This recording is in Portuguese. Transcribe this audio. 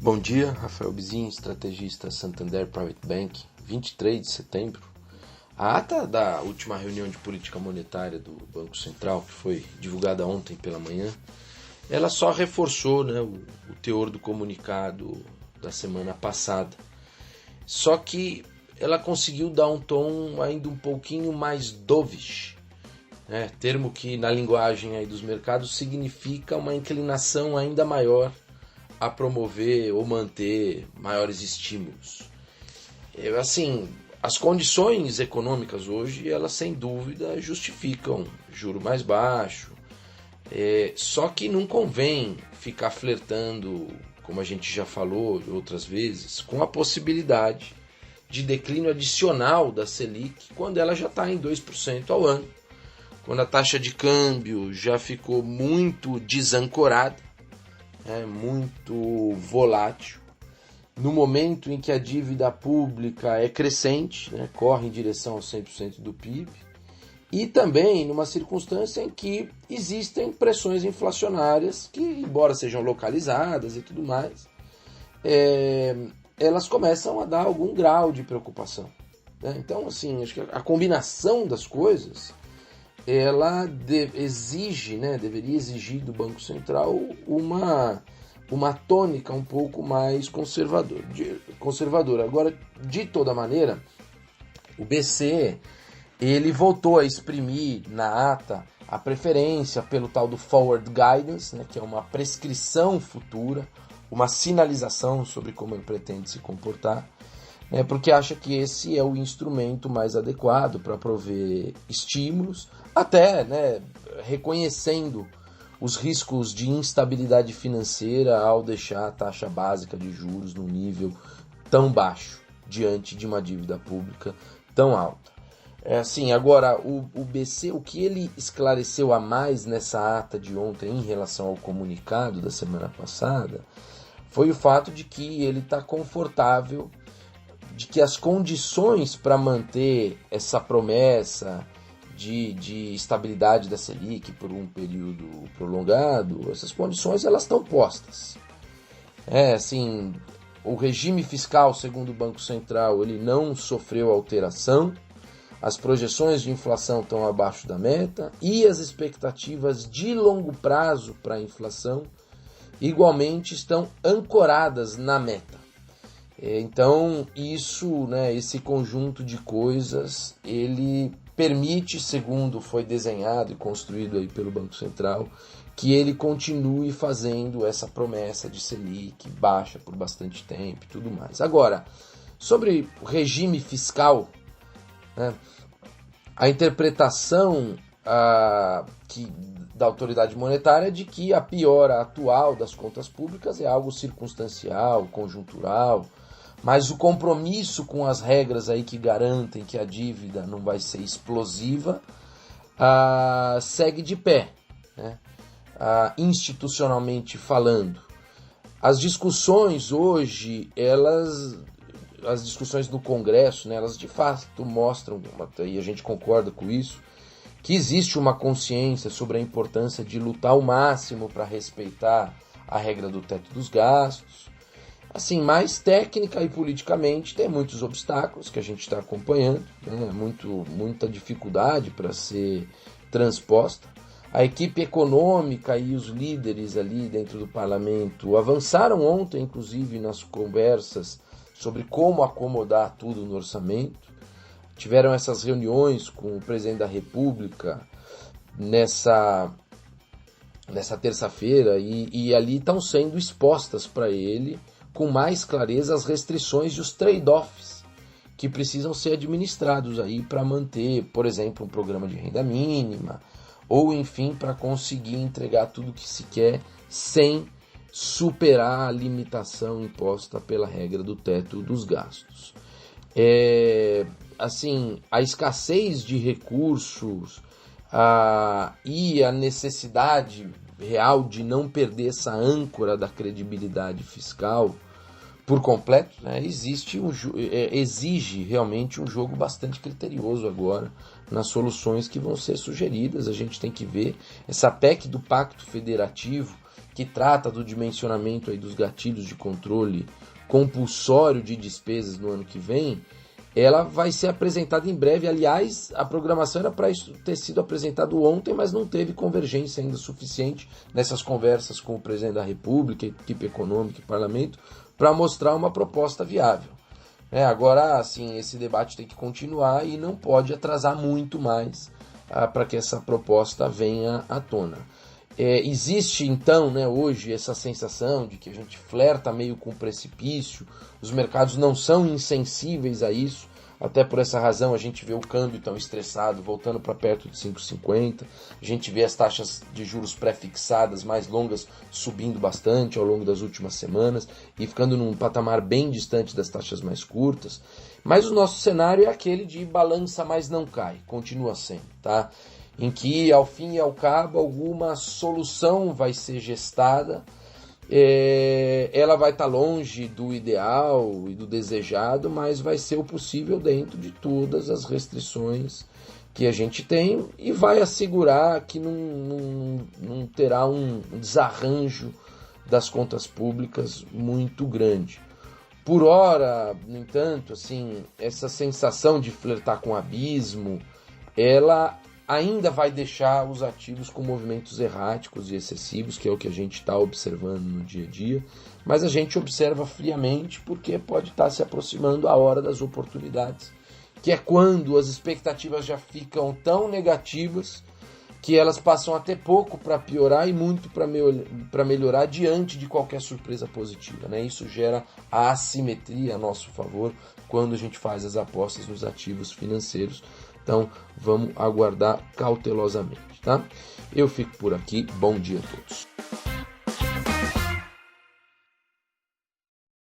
Bom dia, Rafael Bizin, estrategista Santander Private Bank, 23 de setembro. A ata da última reunião de política monetária do Banco Central, que foi divulgada ontem pela manhã, ela só reforçou o teor do comunicado da semana passada. Só que ela conseguiu dar um tom ainda um pouquinho mais dovish, termo que na linguagem aí dos mercados significa uma inclinação ainda maior a promover ou manter maiores estímulos. As condições econômicas hoje, elas sem dúvida justificam juro mais baixo, só que não convém ficar flertando, como a gente já falou outras vezes, com a possibilidade de declínio adicional da Selic quando ela já está em 2% ao ano, quando a taxa de câmbio já ficou muito desancorada, muito volátil, no momento em que a dívida pública é crescente, corre em direção aos 100% do PIB, e também numa circunstância em que existem pressões inflacionárias que, embora sejam localizadas e tudo mais, elas começam a dar algum grau de preocupação. Então, acho que a combinação das coisas ela deveria exigir do Banco Central uma tônica um pouco mais conservadora. Agora, de toda maneira, o BC ele voltou a exprimir na ata a preferência pelo tal do Forward Guidance, que é uma prescrição futura, uma sinalização sobre como ele pretende se comportar, porque acha que esse é o instrumento mais adequado para prover estímulos, até reconhecendo os riscos de instabilidade financeira ao deixar a taxa básica de juros num nível tão baixo diante de uma dívida pública tão alta. Agora, o BC, o que ele esclareceu a mais nessa ata de ontem em relação ao comunicado da semana passada foi o fato de que ele está confortável de que as condições para manter essa promessa de estabilidade da Selic por um período prolongado, essas condições elas estão postas. O regime fiscal, segundo o Banco Central, ele não sofreu alteração, as projeções de inflação estão abaixo da meta e as expectativas de longo prazo para a inflação igualmente estão ancoradas na meta. Então, esse conjunto de coisas, ele permite, segundo foi desenhado e construído aí pelo Banco Central, que ele continue fazendo essa promessa de Selic baixa por bastante tempo e tudo mais. Agora, sobre o regime fiscal, a interpretação da autoridade monetária é de que a piora atual das contas públicas é algo circunstancial, conjuntural, mas o compromisso com as regras aí que garantem que a dívida não vai ser explosiva segue de pé, institucionalmente falando. As discussões hoje, as discussões no Congresso, elas de fato mostram, e a gente concorda com isso, que existe uma consciência sobre a importância de lutar ao máximo para respeitar a regra do teto dos gastos. Mais técnica e politicamente tem muitos obstáculos que a gente está acompanhando, muita dificuldade para ser transposta. A equipe econômica e os líderes ali dentro do parlamento avançaram ontem, inclusive, nas conversas sobre como acomodar tudo no orçamento. Tiveram essas reuniões com o presidente da República nessa terça-feira e ali estão sendo expostas para ele com mais clareza as restrições e os trade-offs que precisam ser administrados aí para manter, por exemplo, um programa de renda mínima ou, enfim, para conseguir entregar tudo o que se quer sem superar a limitação imposta pela regra do teto dos gastos. A escassez de recursos e a necessidade real de não perder essa âncora da credibilidade fiscal por completo, exige realmente um jogo bastante criterioso agora nas soluções que vão ser sugeridas. A gente tem que ver essa PEC do Pacto Federativo, que trata do dimensionamento aí dos gatilhos de controle compulsório de despesas no ano que vem, ela vai ser apresentada em breve. Aliás, a programação era para isso ter sido apresentado ontem, mas não teve convergência ainda suficiente nessas conversas com o presidente da República, equipe econômica e parlamento, para mostrar uma proposta viável. Agora, assim, esse debate tem que continuar e não pode atrasar muito mais para que essa proposta venha à tona. Existe então, hoje, essa sensação de que a gente flerta meio com o precipício, os mercados não são insensíveis a isso, até por essa razão a gente vê o câmbio tão estressado, voltando para perto de 5,50, a gente vê as taxas de juros pré-fixadas mais longas subindo bastante ao longo das últimas semanas e ficando num patamar bem distante das taxas mais curtas, mas o nosso cenário é aquele de balança, mas não cai, continua sendo, tá? Em que, ao fim e ao cabo, alguma solução vai ser gestada, ela vai estar longe do ideal e do desejado, mas vai ser o possível dentro de todas as restrições que a gente tem e vai assegurar que não terá um desarranjo das contas públicas muito grande. Por ora, no entanto, assim, essa sensação de flertar com o abismo, ela ainda vai deixar os ativos com movimentos erráticos e excessivos, que é o que a gente está observando no dia a dia, mas a gente observa friamente porque pode estar se aproximando a hora das oportunidades, que é quando as expectativas já ficam tão negativas que elas passam a ter pouco para piorar e muito para melhorar diante de qualquer surpresa positiva, Isso gera a assimetria a nosso favor quando a gente faz as apostas nos ativos financeiros. Então, vamos aguardar cautelosamente, tá? Eu fico por aqui. Bom dia a todos.